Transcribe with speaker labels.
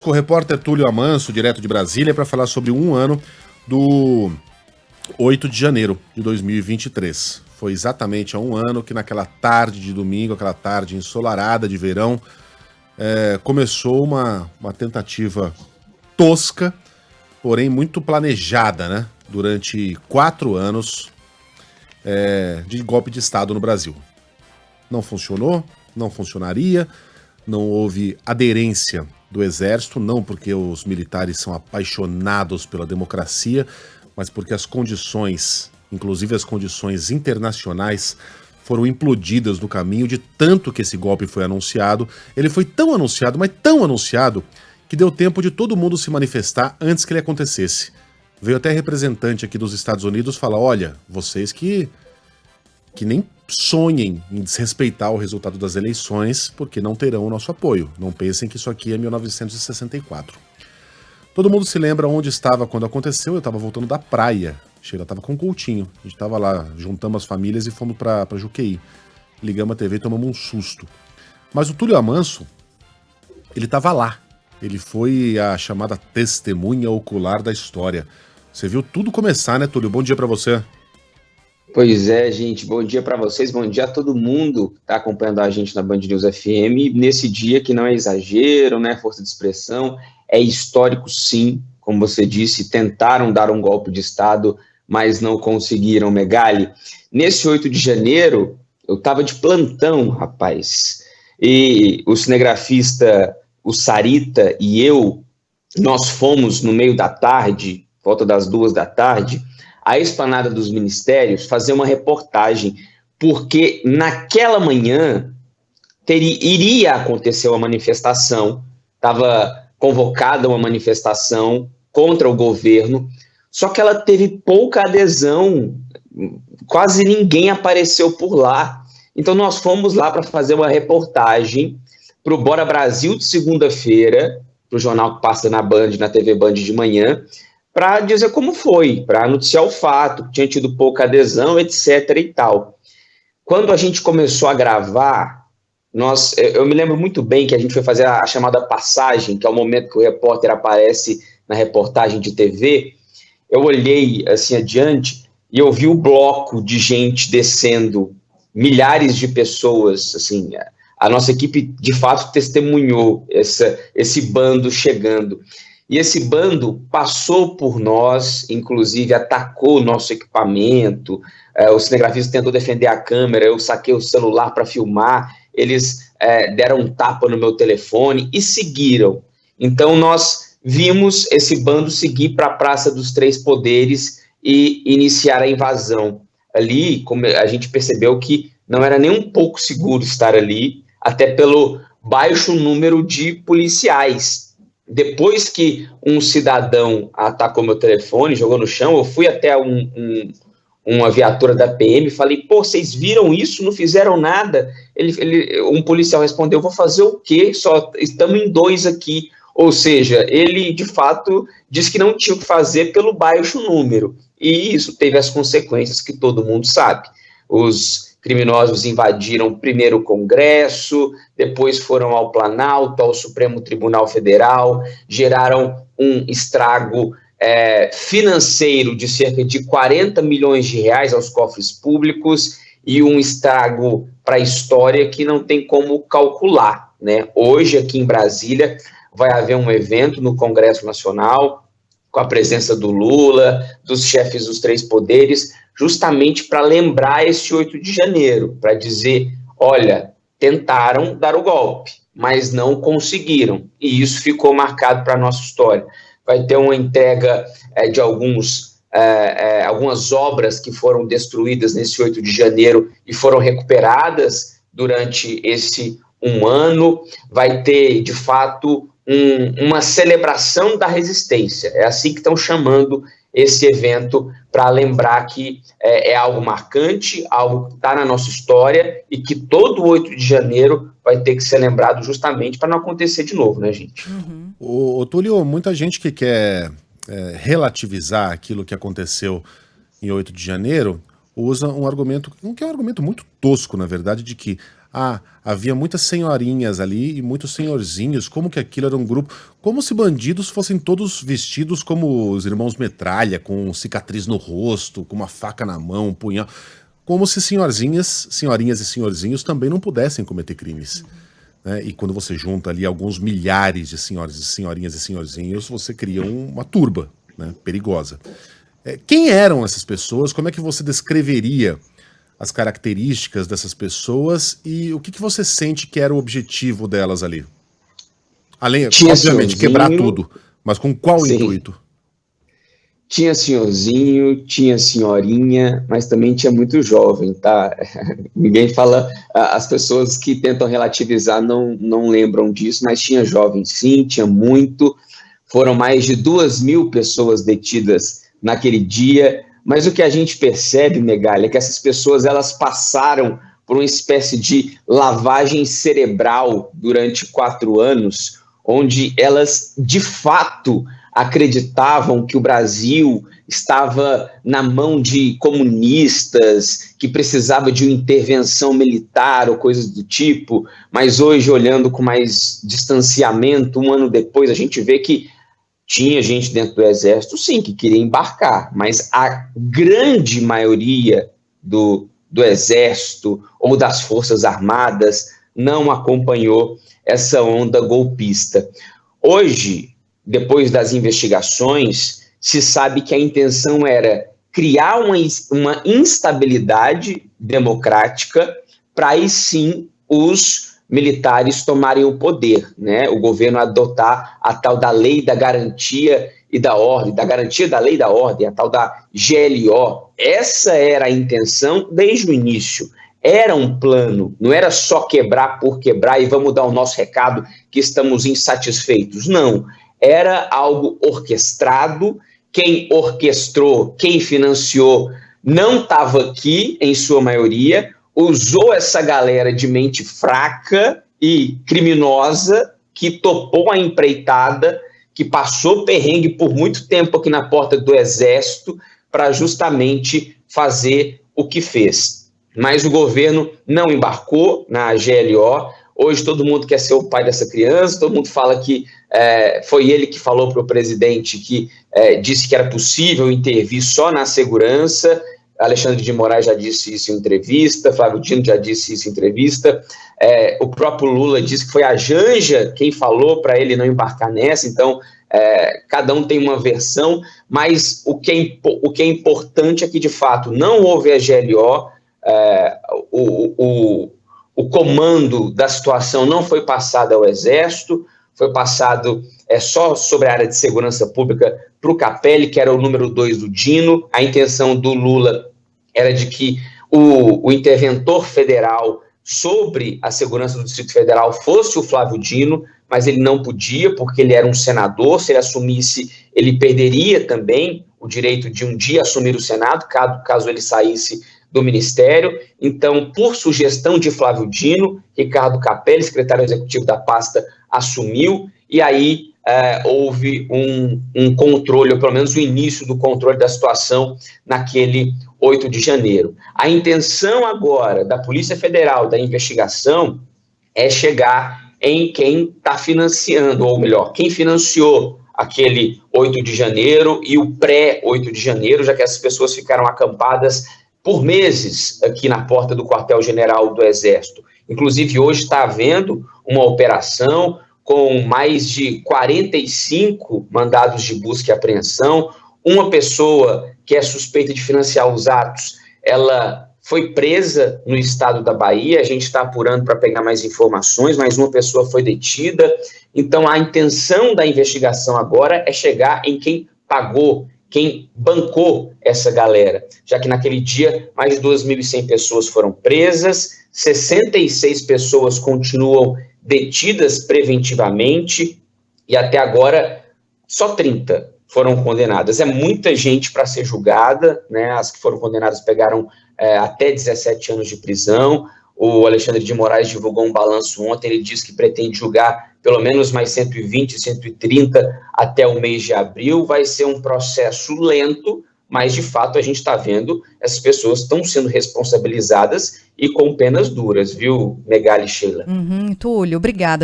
Speaker 1: O repórter Túlio Amanso, direto de Brasília, para falar sobre um ano do 8 de janeiro de 2023. Foi exatamente há um ano que naquela tarde de domingo, aquela tarde ensolarada de verão, começou uma tentativa tosca, porém muito planejada, né? Durante 4 anos de golpe de Estado no Brasil. Não funcionou, não funcionaria, não houve aderência do Exército, não porque os militares são apaixonados pela democracia, mas porque as condições, inclusive as condições internacionais, foram implodidas no caminho de tanto que esse golpe foi anunciado. Ele foi tão anunciado, mas tão anunciado, que deu tempo de todo mundo se manifestar antes que ele acontecesse. Veio até representante aqui dos Estados Unidos falar, olha, vocês que nem sonhem em desrespeitar o resultado das eleições, porque não terão o nosso apoio. Não pensem que isso aqui é 1964. Todo mundo se lembra onde estava quando aconteceu. Eu estava voltando da praia. Sheila estava com o Coutinho. A gente estava lá, juntamos as famílias e fomos para Juqueí. Ligamos a TV e tomamos um susto. Mas o Túlio Amanso, ele estava lá. Ele foi a chamada testemunha ocular da história. Você viu tudo começar, né, Túlio? Bom dia para você.
Speaker 2: Pois é, gente, bom dia para vocês, bom dia a todo mundo que está acompanhando a gente na Band News FM, nesse dia que não é exagero, né, força de expressão, é histórico sim, como você disse, tentaram dar um golpe de Estado, mas não conseguiram, Megali. Nesse 8 de janeiro, eu estava de plantão, rapaz, e o cinegrafista, o Sarita e eu, nós fomos no meio da tarde, volta das 2 da tarde, à Esplanada dos Ministérios fazer uma reportagem, porque naquela manhã iria acontecer uma manifestação, estava convocada uma manifestação contra o governo, só que ela teve pouca adesão, quase ninguém apareceu por lá. Então nós fomos lá para fazer uma reportagem para o Bora Brasil de segunda-feira, para o jornal que passa na Band, na TV Band de manhã, para dizer como foi, para noticiar o fato, que tinha tido pouca adesão, etc. e tal. Quando a gente começou a gravar, eu me lembro muito bem que a gente foi fazer a chamada passagem, que é o momento que o repórter aparece na reportagem de TV. Eu olhei assim adiante e eu vi o bloco de gente descendo, milhares de pessoas, assim, a nossa equipe de fato testemunhou esse bando chegando. E esse bando passou por nós, inclusive atacou o nosso equipamento, o cinegrafista tentou defender a câmera, eu saquei o celular para filmar, eles deram um tapa no meu telefone e seguiram. Então nós vimos esse bando seguir para a Praça dos Três Poderes e iniciar a invasão. Ali, como a gente percebeu que não era nem um pouco seguro estar ali, até pelo baixo número de policiais. Depois que um cidadão atacou meu telefone, jogou no chão, eu fui até uma viatura da PM e falei, pô, vocês viram isso? Não fizeram nada? Um policial respondeu, vou fazer o quê? Só estamos em 2 aqui. Ou seja, ele, de fato, disse que não tinha o que fazer pelo baixo número. E isso teve as consequências que todo mundo sabe. Os criminosos invadiram primeiro o Congresso, depois foram ao Planalto, ao Supremo Tribunal Federal, geraram um estrago financeiro de cerca de 40 milhões de reais aos cofres públicos e um estrago para a história que não tem como calcular, né? Hoje, aqui em Brasília, vai haver um evento no Congresso Nacional, com a presença do Lula, dos chefes dos 3 poderes, justamente para lembrar esse 8 de janeiro, para dizer, olha, tentaram dar o golpe, mas não conseguiram, e isso ficou marcado para a nossa história. Vai ter uma entrega de algumas obras que foram destruídas nesse 8 de janeiro e foram recuperadas durante esse um ano, vai ter, de fato, uma celebração da resistência, é assim que estão chamando esse evento, para lembrar que é algo marcante, algo que está na nossa história e que todo 8 de janeiro vai ter que ser lembrado justamente para não acontecer de novo, né, gente?
Speaker 1: Uhum. Ô, Túlio, muita gente que quer relativizar aquilo que aconteceu em 8 de janeiro usa um argumento, que é um argumento muito tosco, na verdade, de que havia muitas senhorinhas ali e muitos senhorzinhos, como que aquilo era um grupo, como se bandidos fossem todos vestidos como os irmãos Metralha, com cicatriz no rosto, com uma faca na mão, um punhal, como se senhorinhas e senhorzinhos também não pudessem cometer crimes. Né? E quando você junta ali alguns milhares de senhoras e senhorinhas e senhorzinhos, você cria uma turba, né, perigosa. Quem eram essas pessoas? Como é que você descreveria as características dessas pessoas e o que você sente que era o objetivo delas ali? Além, obviamente, quebrar tudo, mas com qual intuito?
Speaker 2: Tinha senhorzinho, tinha senhorinha, mas também tinha muito jovem, tá? Ninguém fala, as pessoas que tentam relativizar não lembram disso, mas tinha jovem sim, tinha muito. Foram mais de 2.000 pessoas detidas naquele dia, mas o que a gente percebe, Megali, é que essas pessoas elas passaram por uma espécie de lavagem cerebral durante 4 anos, onde elas, de fato, acreditavam que o Brasil estava na mão de comunistas, que precisava de uma intervenção militar ou coisas do tipo, mas hoje, olhando com mais distanciamento, 1 ano depois, a gente vê que tinha gente dentro do Exército, sim, que queria embarcar, mas a grande maioria do Exército ou das Forças Armadas não acompanhou essa onda golpista. Hoje, depois das investigações, se sabe que a intenção era criar uma instabilidade democrática para aí sim os militares tomarem o poder, né? O governo adotar a tal da lei da garantia e da ordem, da garantia da lei e da ordem, a tal da GLO. Essa era a intenção desde o início. Era um plano, não era só quebrar por quebrar e vamos dar o nosso recado que estamos insatisfeitos. Não, era algo orquestrado. Quem orquestrou, quem financiou, não estava aqui, em sua maioria, usou essa galera de mente fraca e criminosa que topou a empreitada, que passou perrengue por muito tempo aqui na porta do Exército para justamente fazer o que fez. Mas o governo não embarcou na GLO. Hoje todo mundo quer ser o pai dessa criança, todo mundo fala que foi ele que falou para o presidente que disse que era possível intervir só na segurança. Alexandre de Moraes já disse isso em entrevista, Flávio Dino já disse isso em entrevista, o próprio Lula disse que foi a Janja quem falou para ele não embarcar nessa. Então cada um tem uma versão, mas o que é importante é que de fato não houve a GLO, o comando da situação não foi passado ao Exército, foi passado só sobre a área de segurança pública para o Capelli, que era o número 2 do Dino. A intenção do Lula era de que o interventor federal sobre a segurança do Distrito Federal fosse o Flávio Dino, mas ele não podia, porque ele era um senador. Se ele assumisse, ele perderia também o direito de um dia assumir o Senado, caso ele saísse do Ministério. Então, por sugestão de Flávio Dino, Ricardo Capelli, secretário executivo da pasta, assumiu, e aí houve um controle, ou pelo menos o início do controle da situação naquele 8 de janeiro. A intenção agora da Polícia Federal, da investigação, é chegar em quem está financiando, ou melhor, quem financiou aquele 8 de janeiro e o pré-8 de janeiro, já que essas pessoas ficaram acampadas por meses aqui na porta do quartel-general do Exército. Inclusive, hoje está havendo uma operação com mais de 45 mandados de busca e apreensão. Uma pessoa que é suspeita de financiar os atos, ela foi presa no estado da Bahia. A gente está apurando para pegar mais informações, mas uma pessoa foi detida. Então, a intenção da investigação agora é chegar em quem pagou, quem bancou essa galera, já que naquele dia mais de 2.100 pessoas foram presas, 66 pessoas continuam detidas preventivamente e até agora só 30 foram condenadas. É muita gente para ser julgada, né? As que foram condenadas pegaram até 17 anos de prisão. O Alexandre de Moraes divulgou um balanço ontem, ele disse que pretende julgar pelo menos mais 120, 130 até o mês de abril. Vai ser um processo lento, mas de fato a gente está vendo essas pessoas estão sendo responsabilizadas e com penas duras, viu, Megali e Sheila?
Speaker 3: Túlio, obrigada.